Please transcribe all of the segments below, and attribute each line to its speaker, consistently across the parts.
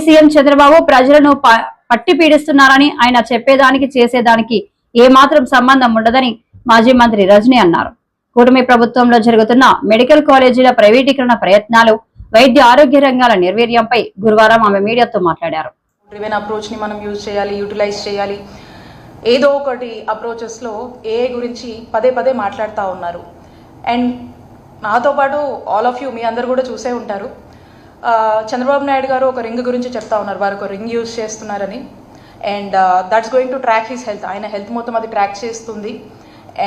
Speaker 1: CM Chandrababu ప్రజలను పట్టి పీడిస్తున్నారని, ఆయన చెప్పేదానికి చేసేదానికి ఏమాత్రం సంబంధం ఉండదని మాజీ మంత్రి రజనీ అన్నారు. కూటమి ప్రభుత్వంలో జరుగుతున్న మెడికల్ కాలేజీల ప్రైవేటీకరణ ప్రయత్నాలు, వైద్య ఆరోగ్య రంగాల నిర్వీర్యంపై గురువారం ఆమె మీడియాతో మాట్లాడారు.
Speaker 2: డ్రివెన్ అప్రోచ్ ని మనం యూజ్ చేయాలి, యూటిలైజ్ చేయాలి. ఏదో ఒకటి అప్రోచెస్ లో ఏ గురించి పదే పదే మాట్లాడుతూ ఉన్నారు. అండ్ నాతో పాటు ఆల్ ఆఫ్ యూ, మీ అందరు కూడా చూసే ఉంటారు, చంద్రబాబు నాయుడు గారు ఒక రింగ్ గురించి చెప్తా ఉన్నారు. వారు ఒక రింగ్ యూజ్ చేస్తున్నారని. And that's going to track his health. ఆయన హెల్త్ మొత్తం అది ట్రాక్ చేస్తుంది.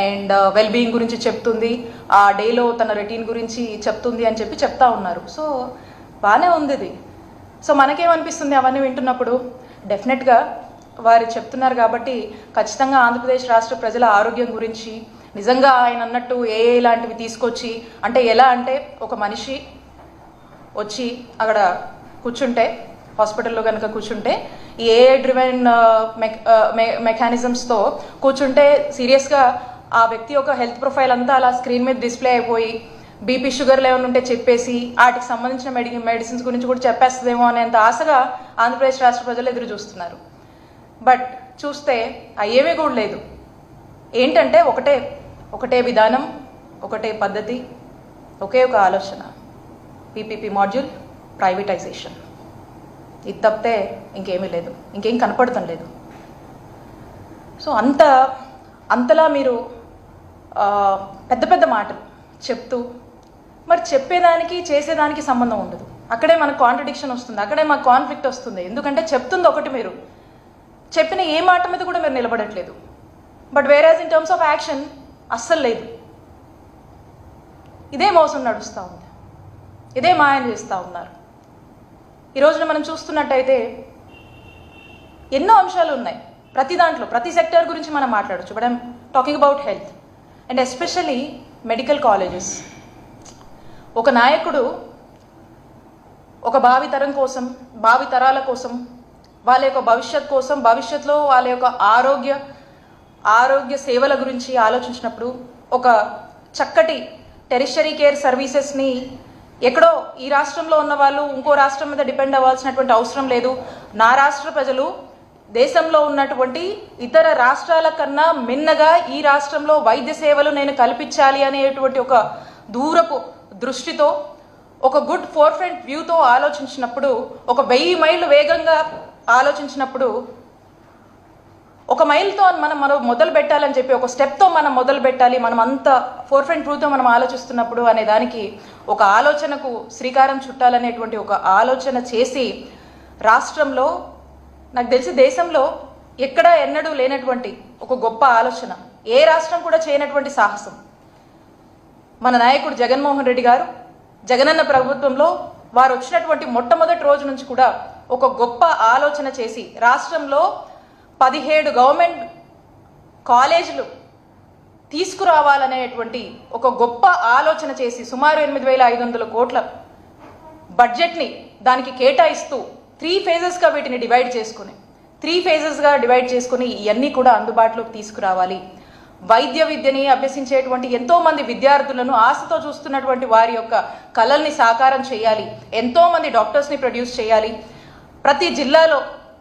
Speaker 2: అండ్ వెల్ బీయింగ్ గురించి చెప్తుంది, ఆ డేలో తన రొటీన్ గురించి చెప్తుంది అని చెప్పి చెప్తా ఉన్నారు. సో బాగానే ఉంది ఇది. సో మనకేమనిపిస్తుంది అవన్నీ వింటున్నప్పుడు? డెఫినెట్గా వారు చెప్తున్నారు కాబట్టి ఖచ్చితంగా ఆంధ్రప్రదేశ్ రాష్ట్ర ప్రజల ఆరోగ్యం గురించి నిజంగా ఆయన అన్నట్టు ఇలాంటివి తీసుకొచ్చి, అంటే ఎలా అంటే ఒక మనిషి వచ్చి అక్కడ కూర్చుంటే, హాస్పిటల్లో కనుక కూర్చుంటే, ఈ ఏఐ డ్రివెన్ మెకానిజమ్స్తో కూర్చుంటే సీరియస్గా ఆ వ్యక్తి యొక్క హెల్త్ ప్రొఫైల్ అంతా అలా స్క్రీన్ మీద డిస్ప్లే అయిపోయి, బీపీ షుగర్లు ఏమైనా ఉంటే చెప్పేసి వాటికి సంబంధించిన మెడిసిన్స్ గురించి కూడా చెప్పేస్తుందేమో అనేంత ఆశగా ఆంధ్రప్రదేశ్ రాష్ట్ర ప్రజలు ఎదురు చూస్తున్నారు. బట్ చూస్తే అయ్యేవే కూడా లేదు. ఏంటంటే ఒకటే విధానం, ఒకటే పద్ధతి, ఒకే ఒక ఆలోచన, పీపీపీ మాడ్యూల్, ప్రైవేటైజేషన్. ఇది తప్పితే ఇంకేమీ లేదు, ఇంకేం కనపడటం లేదు. సో అంతలా మీరు పెద్ద పెద్ద మాటలు చెప్తూ మరి చెప్పేదానికి చేసేదానికి సంబంధం ఉండదు. అక్కడే మనకు కాంట్రడిక్షన్ వస్తుంది, అక్కడే మాకు కాన్ఫ్లిక్ట్ వస్తుంది. ఎందుకంటే చెప్తుంది ఒకటి, మీరు చెప్పిన ఏ మాట మీద కూడా మీరు నిలబడట్లేదు. బట్ వేరేజ్ ఇన్ టర్మ్స్ ఆఫ్ యాక్షన్ అస్సలు లేదు. ఇదే మోసం నడుస్తూ ఉంది, ఇదే మాయం చేస్తూ ఉన్నారు. ఈ రోజున మనం చూస్తున్నట్టయితే ఎన్నో అంశాలు ఉన్నాయి. ప్రతి దాంట్లో ప్రతి సెక్టర్ గురించి మనం మాట్లాడచ్చు. But I'm talking about health and especially medical colleges. ఒక నాయకుడు ఒక భావితరం కోసం, భావితరాల కోసం, వాళ్ళ యొక్క భవిష్యత్ కోసం, భవిష్యత్తులో వాళ్ళ యొక్క ఆరోగ్య సేవల గురించి ఆలోచించినప్పుడు ఒక చక్కటి టెరిషరీ కేర్ సర్వీసెస్ని ఎక్కడో ఈ రాష్ట్రంలో ఉన్న వాళ్ళు ఇంకో రాష్ట్రం మీద డిపెండ్ అవ్వాల్సినటువంటి అవసరం లేదు. నా రాష్ట్ర ప్రజలు దేశంలో ఉన్నటువంటి ఇతర రాష్ట్రాల కన్నా మిన్నగా ఈ రాష్ట్రంలో వైద్య సేవలు నేను కల్పించాలి అనేటువంటి ఒక దూరపు దృష్టితో, ఒక గుడ్ ఫోర్ఫ్రంట్ వ్యూతో ఆలోచించినప్పుడు, ఒక 1000 మైళ్ళు వేగంగా ఆలోచించినప్పుడు, ఒక మైల్తో మనం మొదలు పెట్టాలని చెప్పి ఒక స్టెప్తో మనం మొదలు పెట్టాలి, మనం అంత ఫోర్ఫ్రంట్ వ్యూతో మనం ఆలోచిస్తున్నప్పుడు అనే దానికి ఒక ఆలోచనకు శ్రీకారం చుట్టాలనేటువంటి ఒక ఆలోచన చేసి రాష్ట్రంలో, నాకు తెలిసి దేశంలో ఎక్కడా ఎన్నడూ లేనటువంటి ఒక గొప్ప ఆలోచన, ఏ రాష్ట్రం కూడా చేయనటువంటి సాహసం మన నాయకుడు జగన్మోహన్ రెడ్డి గారు, జగనన్న ప్రభుత్వంలో వారు వచ్చినటువంటి మొట్టమొదటి రోజు నుంచి కూడా ఒక గొప్ప ఆలోచన చేసి రాష్ట్రంలో 17 గవర్నమెంట్ కాలేజీలు తీసుకురావాలనేటువంటి ఒక గొప్ప ఆలోచన చేసి సుమారు 8,500 కోట్ల బడ్జెట్ని దానికి కేటాయిస్తూ 3 ఫేజెస్గా వీటిని డివైడ్ చేసుకుని ఇవన్నీ కూడా అందుబాటులోకి తీసుకురావాలి. వైద్య విద్యని అభ్యసించేటువంటి ఎంతోమంది విద్యార్థులను ఆశతో చూస్తున్నటువంటి వారి యొక్క కలల్ని సాకారం చేయాలి. ఎంతోమంది డాక్టర్స్ని ప్రొడ్యూస్ చేయాలి. ప్రతి జిల్లాలో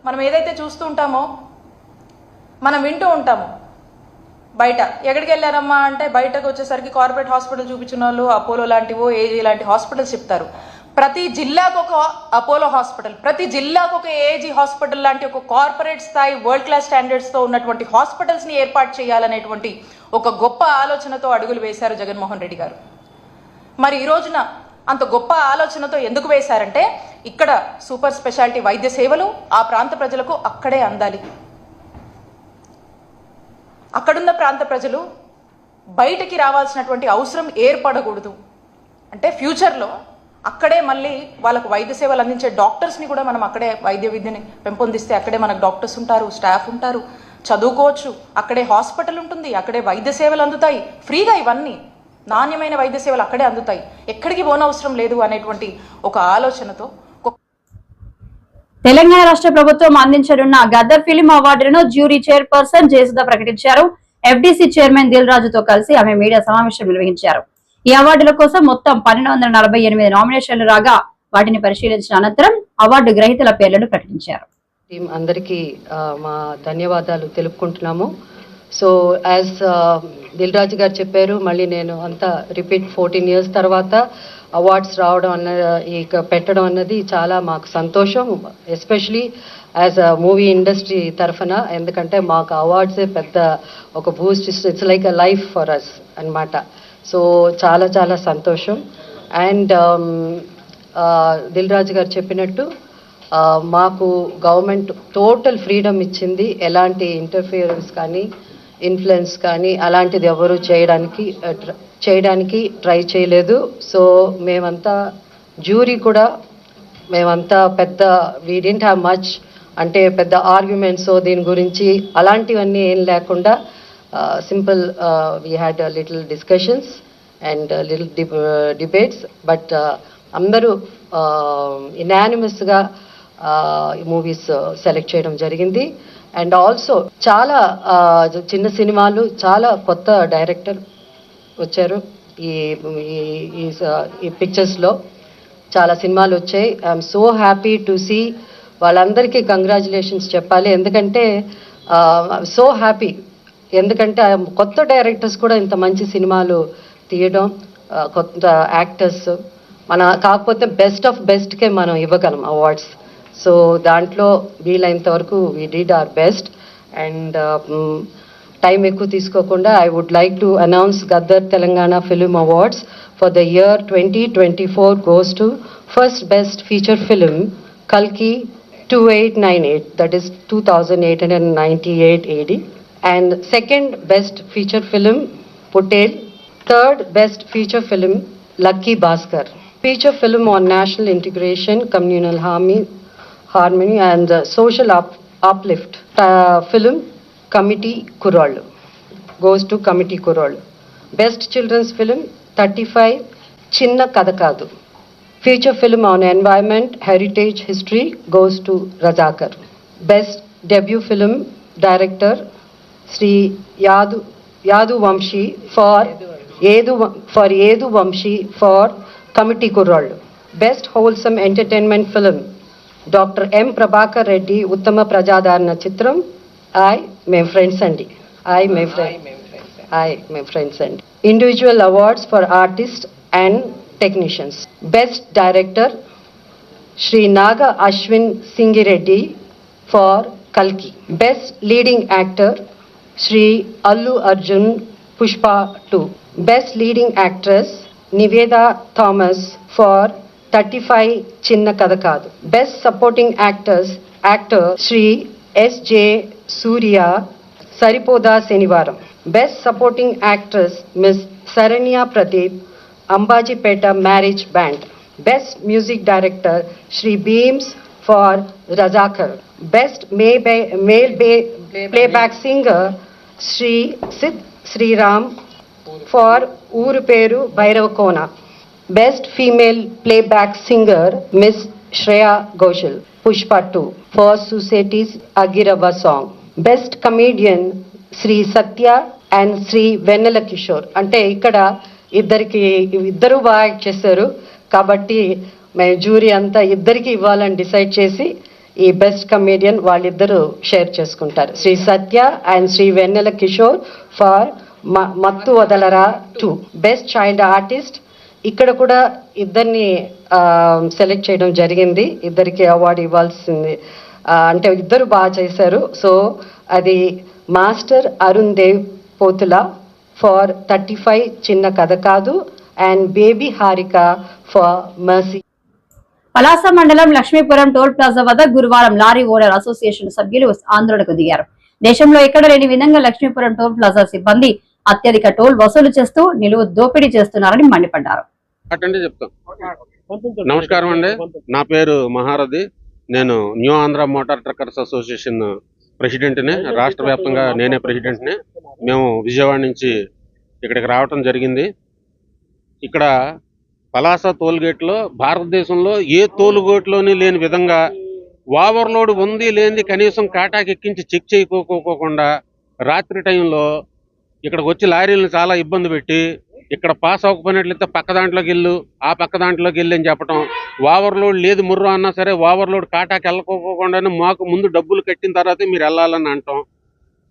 Speaker 2: మనం ఏదైతే చూస్తూ ఉంటామో, మనం వింటూ ఉంటాము, బయట ఎక్కడికి వెళ్ళారమ్మా అంటే బయటకు వచ్చేసరికి కార్పొరేట్ హాస్పిటల్ చూపించిన వాళ్ళు అపోలో లాంటివో ఏజీ లాంటి హాస్పిటల్స్ చెప్తారు. ప్రతి జిల్లాకు ఒక అపోలో హాస్పిటల్, ప్రతి జిల్లాకు ఒక ఏజీ హాస్పిటల్ లాంటి ఒక కార్పొరేట్ స్థాయి వరల్డ్ క్లాస్ స్టాండర్డ్స్తో ఉన్నటువంటి హాస్పిటల్స్ని ఏర్పాటు చేయాలనేటువంటి ఒక గొప్ప ఆలోచనతో అడుగులు వేశారు జగన్మోహన్ రెడ్డి గారు. మరి ఈ రోజున అంత గొప్ప ఆలోచనతో ఎందుకు వేశారంటే, ఇక్కడ సూపర్ స్పెషాలిటీ వైద్య సేవలు ఆ ప్రాంత ప్రజలకు అక్కడే అందాలి. అక్కడున్న ప్రాంత ప్రజలు బయటికి రావాల్సినటువంటి అవసరం ఏర్పడకూడదు. అంటే ఫ్యూచర్లో అక్కడే మళ్ళీ వాళ్ళకు వైద్య సేవలు అందించే డాక్టర్స్ని కూడా మనం అక్కడే వైద్య విద్యని పెంపొందిస్తే అక్కడే మనకు డాక్టర్స్ ఉంటారు, స్టాఫ్ ఉంటారు, చదువుకోవచ్చు, అక్కడే హాస్పిటల్ ఉంటుంది, అక్కడే వైద్య సేవలు అందుతాయి ఫ్రీగా. ఇవన్నీ నాణ్యమైన వైద్య సేవలు అక్కడే అందుతాయి, ఎక్కడికి పోనవసరం లేదు అనేటువంటి ఒక ఆలోచనతో
Speaker 1: తెలంగాణ రాష్ట్ర ప్రభుత్వం అందించనున్న గద్దర్ ఫిలిం అవార్డులను జ్యూరీ చైర్పర్సన్ జయసుధ ప్రకటించారు. ఎఫ్డీసీ చైర్మన్ దిల్ రాజుతో కలిసి ఆమె మీడియా సమావేశం నిర్వహించారు. ఈ అవార్డుల కోసం మొత్తం 1248 నామినేషన్లు రాగా వాటిని పరిశీలించిన అనంతరం అవార్డు గ్రహీతల పేర్లను ప్రకటించారు.
Speaker 3: అందరికీ మా ధన్యవాదాలు తెలుపుకుంటున్నాము. సో యాజ్ దిల్ రాజు గారు చెప్పారు, మళ్ళీ నేను అంతా రిపీట్ 14 years తర్వాత అవార్డ్స్ రావడం పెట్టడం అన్నది చాలా మాకు సంతోషం, especially as a movie industry తరఫున. ఎందుకంటే మాకు అవార్డ్సే పెద్ద ఒక boost, it's like a life for us అన్నమాట. సో చాలా చాలా సంతోషం. అండ్ దిల్ రాజు గారు చెప్పినట్టు మాకు గవర్నమెంట్ టోటల్ ఫ్రీడమ్ ఇచ్చింది, ఎలాంటి ఇంటర్ఫియరెన్స్ కానీ ఇన్ఫ్లుయెన్స్ కానీ అలాంటిది ఎవరు చేయడానికి ట్రై చేయలేదు. సో మేమంతా జ్యూరీ కూడా మేమంతా పెద్ద వీ డెంట్ హ్యావ్ మచ్, అంటే పెద్ద ఆర్గ్యుమెంట్స్ దీని గురించి అలాంటివన్నీ ఏం లేకుండా simple we had little discussions and little debates. But అందరూ ఇనానిమస్గా మూవీస్ సెలెక్ట్ చేయడం జరిగింది. అండ్ ఆల్సో చాలా చిన్న సినిమాలు, చాలా కొత్త డైరెక్టర్ వచ్చారు ఈ పిక్చర్స్లో. చాలా సినిమాలు వచ్చాయి. I'm so happy to see. వాళ్ళందరికీ కంగ్రాచులేషన్స్ చెప్పాలి, ఎందుకంటే సో హ్యాపీ. ఎందుకంటే కొత్త డైరెక్టర్స్ కూడా ఇంత మంచి సినిమాలు తీయడం, కొత్త యాక్టర్స్ కాకపోతే బెస్ట్ ఆఫ్ బెస్ట్కే మనం ఇవ్వగలం అవార్డ్స్. సో దాంట్లో వీలైనంత వరకు we did our best. And time ఎక్కువ తీసుకోకుండా I would like to announce Gaddar Telangana film awards for the year 2024 goes to first best feature film Kalki 2898, that is 2898 AD, and second best feature film Putel, third best feature film Lucky Bhaskar, feature film on national integration, communal harmony and social uplift, film Committee Kurallu goes to Committee Kurallu. Best children's film 35 Chinna Kadakadu, feature film on environment heritage history goes to Razakar. Best debut film director Sri Yadu Vamshi for Yedu Vamshi for Committee Kurallu. Best wholesome entertainment film Dr. M. Prabhakar Reddy Uttama Prajadarana Chitram I my friends andi. Individual awards for artists and technicians. Best director Shri Naga Ashwin Singireddy for Kalki. Best leading actor Shri Allu Arjun Pushpa 2. Best leading actress Niveda Thomas for 35 Chinna Kadakadu. Best supporting actor Shri S.J. Surya Saripoda Senivaram. Best supporting actress Miss Saranya Pradeep Ambajipeta Marriage Band. Best music director Shri Beams for Razakar. Best male playback singer Shri Sid Sriram for Uruperu Bhairavakona. Best female playback singer Miss Shreya Ghoshal Pushpa 2 for Society's Agirava song. Best comedian Sri Satya and Sri Vennela Kishore. అంటే ఇక్కడ ఇద్దరు బాగా act చేశారు కాబట్టి మేము jury అంతా ఇద్దరికి ఇవ్వాలని డిసైడ్ చేసి ఈ బెస్ట్ కమేడియన్ వాళ్ళిద్దరూ షేర్ చేసుకుంటారు. Shri Satya and Shri Vennela Kishore for Mathu Vadalara 2. Best child artist ఇక్కడ కూడా ఇద్దరిని సెలెక్ట్ చేయడం జరిగింది. ఇద్దరికి అవార్డు ఇవ్వాల్సింది, అంటే ఇద్దరు బాగా చేశారు. సో అది master Arun Dev Pothula for 35 Chinna Katha Kaadu and baby Harika for mercy.
Speaker 1: Palasa మండలం లక్ష్మీపురం టోల్ ప్లాజా వద్ద గురువారం లారీ ఓనర్ అసోసియేషన్ సభ్యులు ఆందోళనకు దిగారు. దేశంలో ఎక్కడ లేని విధంగా లక్ష్మీపురం టోల్ ప్లాజా సిబ్బంది అత్యధిక టోల్ వసూలు చేస్తూ నిలువు దోపిడీ చేస్తున్నారని మండిపడ్డారు.
Speaker 4: నమస్కారం అండి, నా పేరు మహారథి. నేను new Andhra motor truckers association ప్రెసిడెంట్ని. రాష్ట్ర వ్యాప్తంగా నేనే ప్రెసిడెంట్ని. మేము విజయవాడ నుంచి ఇక్కడికి రావటం జరిగింది. ఇక్కడ పలాస టోల్ గేట్లో భారతదేశంలో ఏ టోల్ గేట్లోని లేని విధంగా ఓవర్లోడ్ ఉంది లేనిది కనీసం కాటాకి ఎక్కించి చెక్ చేయకోకుండా రాత్రి టైంలో ఇక్కడికి వచ్చి లారీలను చాలా ఇబ్బంది పెట్టి ఇక్కడ పాస్ అవ్వకపోయినట్లయితే పక్క దాంట్లోకి వెళ్ళు, ఆ పక్క దాంట్లోకి వెళ్ళి అని చెప్పడం, ఓవర్లోడ్ లేదు ముర్రు అన్నా సరే ఓవర్లోడ్ కాటాకి వెళ్ళకోకుండానే మాకు ముందు డబ్బులు కట్టిన తర్వాతే మీరు వెళ్ళాలని అంటాం.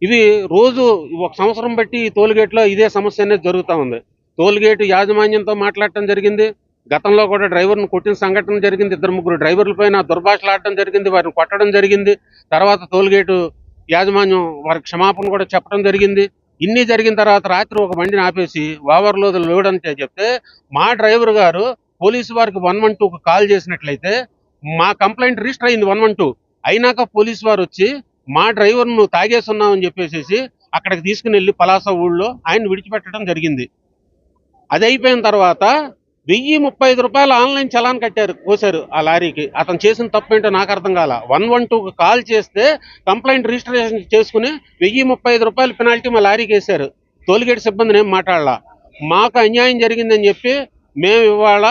Speaker 4: ఇది రోజు 1 సంవత్సరం బట్టి ఈ టోల్గేట్లో ఇదే సమస్య అనేది జరుగుతూ ఉంది. టోల్గేట్ యాజమాన్యంతో మాట్లాడటం జరిగింది. గతంలో కూడా డ్రైవర్ను కొట్టిన సంఘటన జరిగింది. 2-3 డ్రైవర్ల పైన దుర్భాషలాడటం జరిగింది, వారిని కొట్టడం జరిగింది. తర్వాత టోల్గేటు యాజమాన్యం వారికి క్షమాపణ కూడా చెప్పడం జరిగింది. ఇన్ని జరిగిన తర్వాత రాత్రి ఒక బండిని ఆపేసి లోడ్ అంటే చెప్తే మా డ్రైవర్ గారు పోలీసు వారికి 112కు కాల్ చేసినట్లయితే మా కంప్లైంట్ రిజిస్టర్ అయింది 112. అయినాక పోలీసు వారు వచ్చి మా డ్రైవర్ను తాగేస్తున్నామని చెప్పేసి అక్కడికి తీసుకుని వెళ్ళి పలాస ఊళ్ళో ఆయన విడిచిపెట్టడం జరిగింది. అది అయిపోయిన తర్వాత 1035 రూపాయలు ఆన్లైన్ చలాన్ కోసారు ఆ లారీకి. అతను చేసిన తప్పు ఏంటో నాకు అర్థం కాల. 112కు కాల్ చేస్తే కంప్లైంట్ రిజిస్ట్రేషన్ చేసుకుని 1035 రూపాయలు పెనాల్టీ మా లారీకి వేశారు. టోల్గేట్ సిబ్బందిని ఏం మాట్లాడాల. మాకు అన్యాయం జరిగిందని చెప్పి మేము ఇవాళ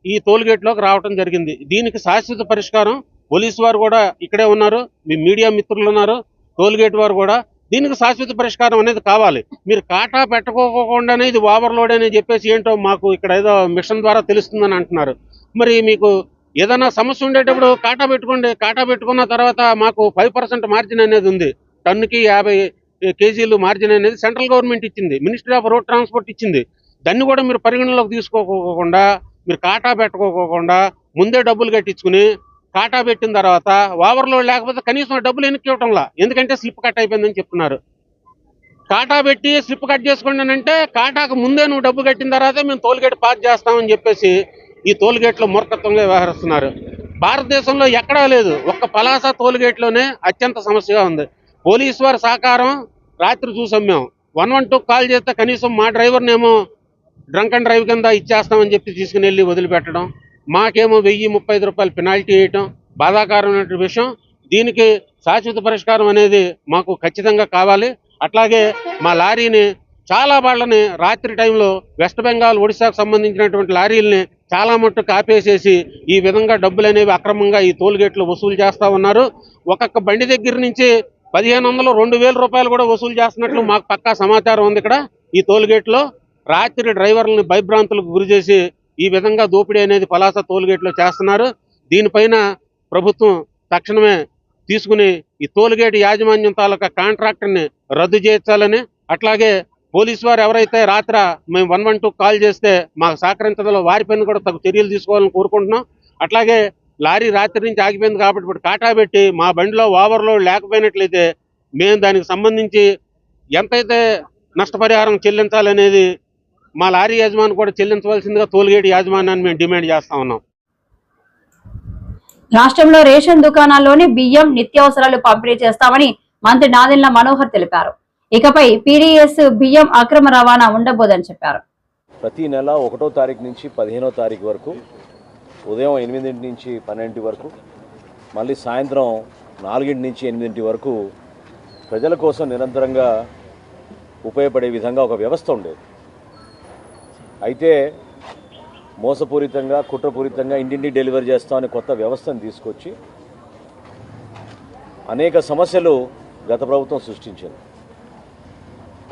Speaker 4: ఈ టోల్గేట్లోకి రావడం జరిగింది. దీనికి శాశ్వత పరిష్కారం పోలీసు వారు కూడా ఇక్కడే ఉన్నారు, మీ మీడియా మిత్రులు ఉన్నారు, టోల్గేట్ వారు కూడా దీనికి శాశ్వత పరిష్కారం అనేది కావాలి. మీరు కాటా పెట్టుకోకుండానే ఇది ఓవర్లోడ్ అని చెప్పేసి ఏంటో మాకు ఇక్కడ ఏదో మిషన్ ద్వారా తెలుస్తుందని అంటున్నారు. మరి మీకు ఏదైనా సమస్య ఉండేటప్పుడు కాటా పెట్టుకోండి. కాటా పెట్టుకున్న తర్వాత మాకు 5% మార్జిన్ అనేది ఉంది. టన్నుకి 50 కేజీలు మార్జిన్ అనేది సెంట్రల్ గవర్నమెంట్ ఇచ్చింది, మినిస్ట్రీ ఆఫ్ రోడ్ ట్రాన్స్పోర్ట్ ఇచ్చింది. దాన్ని కూడా మీరు పరిగణలోకి తీసుకోకోకుండా, మీరు కాటా పెట్టుకోకుండా ముందే డబ్బులు కట్టించుకుని కాటా పెట్టిన తర్వాత ఓవర్లోడ్ లేకపోతే కనీసం డబ్బులు వెనక్కి ఇవ్వటంలా, ఎందుకంటే స్లిప్ కట్ అయిపోయిందని చెప్తున్నారు. కాటా పెట్టి స్లిప్ కట్ చేసుకోండి అంటే కాటాకు ముందే నువ్వు డబ్బు కట్టిన తర్వాత మేము టోల్గేట్ పాస్ చేస్తామని చెప్పేసి ఈ టోల్గేట్లో మూర్ఖత్వంగా వ్యవహరిస్తున్నారు. భారతదేశంలో ఎక్కడా లేదు, ఒక్క పలాస టోల్గేట్లోనే అత్యంత సమస్యగా ఉంది. పోలీసు వారి సహకారం రాత్రి చూసాం మేము. 112 కాల్ చేస్తే కనీసం మా డ్రైవర్నేమో డ్రంక్ అండ్ డ్రైవ్ కింద ఇచ్చేస్తామని చెప్పి తీసుకుని వెళ్ళి వదిలిపెట్టడం, మాకేమో 1035 రూపాయలు పెనాల్టీ వేయటం బాధాకరమైన విషయం. దీనికి శాశ్వత పరిష్కారం అనేది మాకు ఖచ్చితంగా కావాలి. అట్లాగే మా లారీని చాలా వాళ్ళని రాత్రి టైంలో వెస్ట్ బెంగాల్, ఒడిశాకు సంబంధించినటువంటి లారీలని చాలా మట్టుకు ఆపేసేసి ఈ విధంగా డబ్బులు అనేవి అక్రమంగా ఈ టోల్గేట్లో వసూలు చేస్తూ ఉన్నారు. ఒక్కొక్క బండి దగ్గర నుంచి 1500, 2000 రూపాయలు కూడా వసూలు చేస్తున్నట్లు మాకు పక్కా సమాచారం ఉంది. ఇక్కడ ఈ టోల్గేట్లో రాత్రి డ్రైవర్లను భయభ్రాంతులకు గురి చేసి ఈ విధంగా దోపిడీ అనేది పలాస టోల్గేట్లో చేస్తున్నారు. దీనిపైన ప్రభుత్వం తక్షణమే తీసుకుని ఈ టోల్గేట్ యాజమాన్యం తాలూకా కాంట్రాక్టర్ని రద్దు చేయించాలని, అట్లాగే పోలీసు వారు ఎవరైతే రాత్ర మేము 112 కాల్ చేస్తే మాకు సహకరించడంలో వారిపైన కూడా తగు చర్యలు తీసుకోవాలని కోరుకుంటున్నాం. అట్లాగే లారీ రాత్రి నుంచి ఆగిపోయింది కాబట్టి ఇప్పుడు కాటా పెట్టి మా బండిలో ఓవర్లోడ్ లేకపోయినట్లయితే మేము దానికి సంబంధించి ఎంతైతే నష్టపరిహారం చెల్లించాలనేది మా లారీ యాజమాన్యం కూడా చెల్లించవలసిందిగా టోల్గేట్ యాజమాన్యాన్ని మేము డిమాండ్ చేస్తా ఉన్నాం.
Speaker 1: రాష్ట్రంలో రేషన్ దుకాణాల్లోని బియ్యం, నిత్యావసరాలు పంపిణీ చేస్తామని మంత్రి నాదెండ్ల మనోహర్ తెలిపారు. ఇకపై పీడీఎస్ బియ్యం అక్రమ రవాణా ఉండబోదని చెప్పారు.
Speaker 5: ప్రతి నెల 1వ తారీఖు నుంచి 15వ తారీఖు వరకు ఉదయం 8 నుంచి 12 వరకు, మళ్ళీ సాయంత్రం 4 నుంచి 8 వరకు ప్రజల కోసం నిరంతరంగా ఉపయోగపడే విధంగా ఒక వ్యవస్థ ఉండేది. అయితే మోసపూరితంగా, కుట్రపూరితంగా ఇంటింటి డెలివరీ చేస్తామని కొత్త వ్యవస్థను తీసుకొచ్చి అనేక సమస్యలు గత ప్రభుత్వం సృష్టించింది.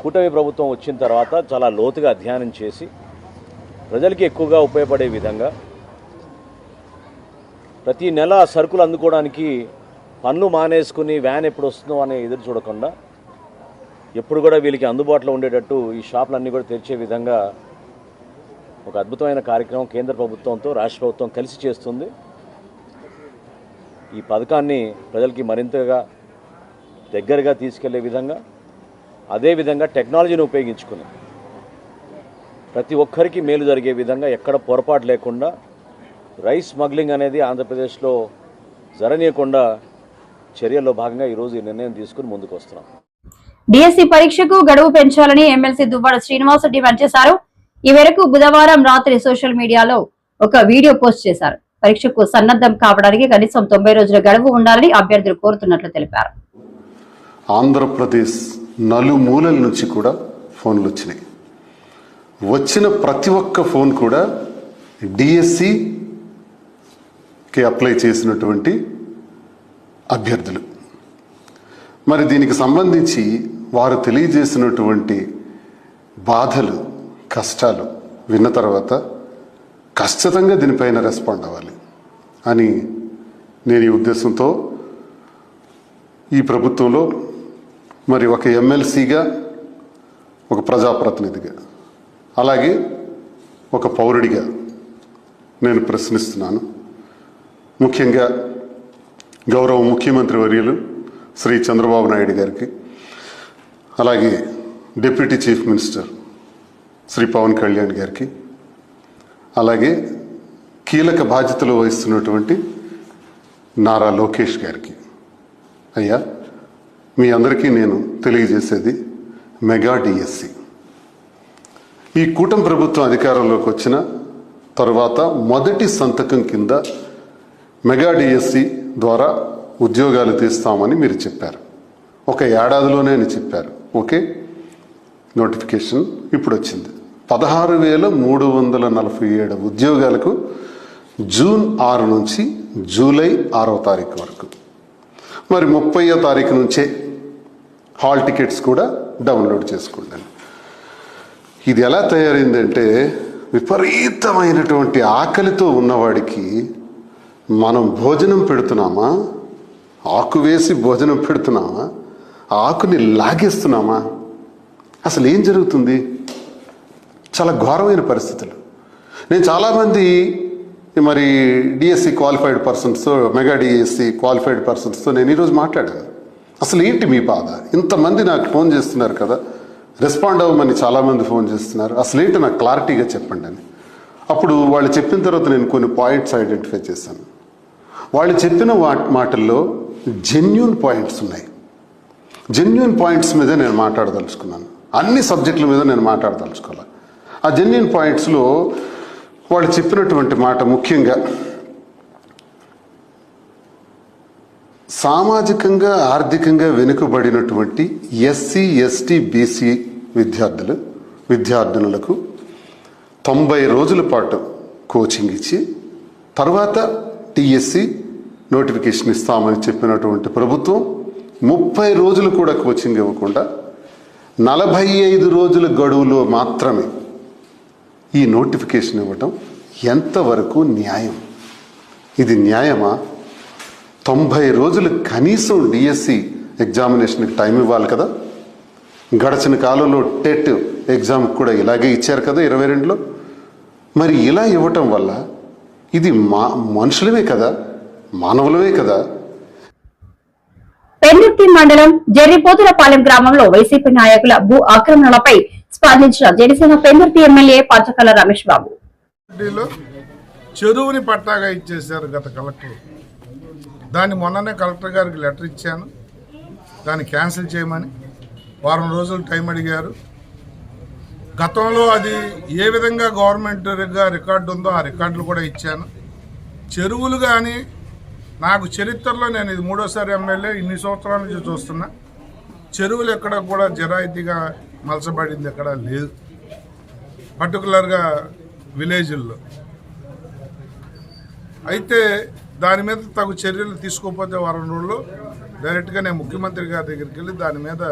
Speaker 5: కూటమి ప్రభుత్వం వచ్చిన తర్వాత చాలా లోతుగా అధ్యయనం చేసి ప్రజలకి ఎక్కువగా ఉపయోగపడే విధంగా ప్రతి నెల సరుకులు అందుకోవడానికి పనులు మానేసుకుని వ్యాన్ ఎప్పుడు వస్తుందో అని ఎదురు చూడకుండా ఎప్పుడు కూడా వీళ్ళకి అందుబాటులో ఉండేటట్టు ఈ షాపులన్నీ కూడా తెరిచే విధంగా ఒక అద్భుతమైన కార్యక్రమం కేంద్ర ప్రభుత్వంతో రాష్ట్ర ప్రభుత్వం కలిసి చేస్తుంది. ఈ పథకాన్ని ప్రజలకి మరింతగా దగ్గరగా తీసుకెళ్లే విధంగా, అదేవిధంగా టెక్నాలజీని ఉపయోగించుకుని ప్రతి ఒక్కరికి మేలు జరిగే విధంగా, ఎక్కడ పొరపాటు లేకుండా రైస్ స్మగ్లింగ్ అనేది ఆంధ్రప్రదేశ్లో జరగనీయకుండా చర్యల్లో భాగంగా ఈరోజు ఈ నిర్ణయం తీసుకుని ముందుకు వస్తున్నాం.
Speaker 1: డిఎస్సి పరీక్షకు గడువు పెంచాలని ఎమ్మెల్సీ దువ్వాడ శ్రీనివాస్ డిమాండ్ చేశారు. ఈ మేరకు బుధవారం రాత్రి సోషల్ మీడియాలో ఒక వీడియో పోస్ట్ చేశారు. పరీక్షకు సన్నద్ధం కావడానికి కనీసం 90 రోజుల గడువు ఉండాలని అభ్యర్థులు కోరుతున్నట్లు తెలిపారు.
Speaker 6: ఆంధ్రప్రదేశ్ నలుమూలల నుంచి కూడా ఫోన్లు వచ్చినాయి. వచ్చిన ప్రతి ఒక్క ఫోన్ కూడా డిఎస్సికి అప్లై చేసినటువంటి అభ్యర్థులు. మరి దీనికి సంబంధించి వారు తెలియజేసినటువంటి బాధలు, కష్టాలు విన్న తర్వాత ఖచ్చితంగా దీనిపైన రెస్పాండ్ అవ్వాలి అని నేను ఈ ఉద్దేశంతో ఈ ప్రభుత్వంలో మరి ఒక ఎమ్మెల్సీగా, ఒక ప్రజాప్రతినిధిగా, అలాగే ఒక పౌరుడిగా నేను ప్రశ్నిస్తున్నాను. ముఖ్యంగా గౌరవ ముఖ్యమంత్రి వర్యులు శ్రీ చంద్రబాబు నాయుడు గారికి, అలాగే deputy chief minister Shri Pawan Kalyan గారికి, అలాగే కీలక బాధ్యతలు వహిస్తున్నటువంటి నారా లోకేష్ గారికి, అయ్యా మీ అందరికీ నేను తెలియజేసేది మెగా డిఎస్సి. ఈ కూటమి ప్రభుత్వం అధికారంలోకి వచ్చిన తర్వాత మొదటి సంతకం కింద మెగా డిఎస్సి ద్వారా ఉద్యోగాలు తీస్తామని మీరు చెప్పారు. ఒక ఏడాదిలోనే అని చెప్పారు. ఓకే, నోటిఫికేషన్ ఇప్పుడు వచ్చింది. 16,347 ఉద్యోగాలకు జూన్ 6 నుంచి జూలై 6వ తారీఖు వరకు, మరి 30వ తారీఖు నుంచే హాల్ టికెట్స్ కూడా డౌన్లోడ్ చేసుకోండి. ఇది ఎలా తయారైందంటే, విపరీతమైనటువంటి ఆకలితో ఉన్నవాడికి మనం భోజనం పెడుతున్నామా, ఆకు వేసి భోజనం పెడుతున్నామా, ఆకుని లాగేస్తున్నామా, అసలు ఏం జరుగుతుంది? చాలా ఘోరమైన పరిస్థితులు. నేను చాలామంది మరి డిఎస్సి క్వాలిఫైడ్ పర్సన్స్తో, మెగా డిఎస్సి క్వాలిఫైడ్ పర్సన్స్తో నేను ఈరోజు మాట్లాడాను. అసలు ఏంటి మీ బాధ? ఇంతమంది నాకు ఫోన్ చేస్తున్నారు కదా, రెస్పాండ్ అవ్వమని చాలామంది ఫోన్ చేస్తున్నారు, అసలు ఏంటి నాకు క్లారిటీగా చెప్పండి అని. అప్పుడు వాళ్ళు చెప్పిన తర్వాత నేను కొన్ని పాయింట్స్ ఐడెంటిఫై చేశాను. వాళ్ళు చెప్పిన మాటల్లో జెన్యూన్ పాయింట్స్ ఉన్నాయి. జెన్యూన్ పాయింట్స్ మీద నేను మాట్లాడదలుచుకున్నాను. అన్ని సబ్జెక్టుల మీద నేను మాట్లాడదలుచుకోవాలి. ఆ జెన్యూన్ పాయింట్స్లో వాళ్ళు చెప్పినటువంటి మాట ముఖ్యంగా సామాజికంగా, ఆర్థికంగా వెనుకబడినటువంటి ఎస్సీ, ఎస్టీ, బీసీ విద్యార్థినులకు 90 రోజుల పాటు కోచింగ్ ఇచ్చి తర్వాత టీఎస్సీ నోటిఫికేషన్ ఇస్తామని చెప్పినటువంటి ప్రభుత్వం 30 రోజులు కూడా కోచింగ్ ఇవ్వకుండా 45 రోజుల గడువులో మాత్రమే ఈ నోటిఫికేషన్ ఇవ్వటం ఎంతవరకు న్యాయం? ఇది న్యాయమా? 90 రోజులు కనీసం డిఎస్సి ఎగ్జామినేషన్కి టైం ఇవ్వాలి కదా. గడిచిన కాలంలో టెట్ ఎగ్జామ్ కూడా ఇలాగే ఇచ్చారు కదా 22లో. మరి ఇలా ఇవ్వటం వల్ల ఇది మనుషులమే కదా, మానవులమే కదా.
Speaker 1: పెందుర్తి మండలం జెర్రిపోతులపాలెం గ్రామంలో వైసీపీ నాయకుల భూ ఆక్రమణలపై స్పందించిన జనసేన పెందుర్తి ఎమ్మెల్యే పాచకల రమేష్ బాబు.
Speaker 7: చెరువుని పట్టాగా ఇచ్చేశారు గత కలెక్టర్. దాన్ని మొన్ననే కలెక్టర్ గారికి లెటర్ ఇచ్చాను, దాన్ని క్యాన్సిల్ చేయమని. వారం రోజులు టైం అడిగారు. గతంలో అది ఏ విధంగా గవర్నమెంట్ రికార్డు ఉందో ఆ రికార్డులు కూడా ఇచ్చాను. చెరువులు కానీ నాకు చరిత్రలో, నేను ఇది 3వసారి ఎమ్మెల్యే, ఇన్ని సంవత్సరాల నుంచి చూస్తున్నా, చెరువులు ఎక్కడ కూడా జరాయితీగా మలచబడింది ఎక్కడ లేదు, పర్టికులర్గా విలేజ్ల్లో. అయితే దాని మీద తగు చర్యలు తీసుకోకపోతే వారం రోజుల్లో డైరెక్ట్గా నేను ముఖ్యమంత్రి గారి దగ్గరికి వెళ్ళి దాని మీద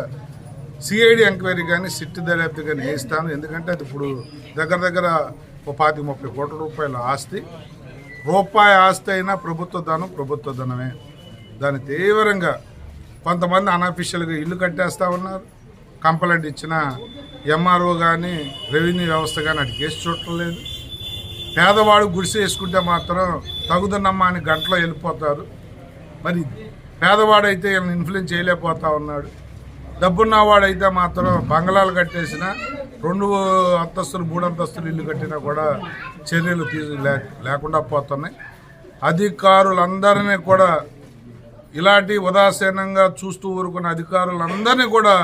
Speaker 7: సిఐడి ఎంక్వైరీ కానీ సిట్ దర్యాప్తు కానీ వేయిస్తాను. ఎందుకంటే అది ఇప్పుడు దగ్గర 25-30 కోట్ల రూపాయల ఆస్తి. రూపాయి ఆస్తి అయినా ప్రభుత్వ ధనమే. దాన్ని తీవ్రంగా కొంతమంది అనఫిషియల్గా ఇల్లు కట్టేస్తూ ఉన్నారు. కంప్లైంట్ ఇచ్చిన ఎంఆర్ఓ కానీ రెవెన్యూ వ్యవస్థ కానీ అటు కేసు చూడలేదు. పేదవాడు గుడిసె వేసుకుంటే మాత్రం తగుదన్నమ్మా అని గంటలో వెళ్ళిపోతారు. మరి పేదవాడైతే వీళ్ళని ఇన్ఫ్లుయెన్స్ చేయలేకపోతా ఉన్నాడు. డబ్బున్నవాడైతే మాత్రం బంగళాలు కట్టేసిన 2 అంతస్తులు 3 అంతస్తులు ఇల్లు కట్టినా కూడా చర్యలు లేకుండా పోతున్నాయి. అధికారులందరినీ కూడా, ఇలాంటి ఉదాసీనంగా చూస్తూ ఊరుకున్న అధికారులందరినీ కూడా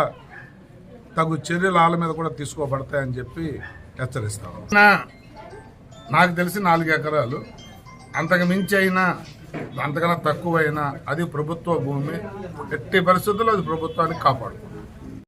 Speaker 7: తగు చర్యలు వాళ్ళ మీద కూడా తీసుకోబడతాయని చెప్పి హెచ్చరిస్తాను. నాకు తెలిసి 4 ఎకరాలు, అంతకు మించి అయినా అంతకన్నా తక్కువైనా అది ప్రభుత్వ భూమి. ఎట్టి పరిస్థితుల్లో అది ప్రభుత్వానికి కాపాడు.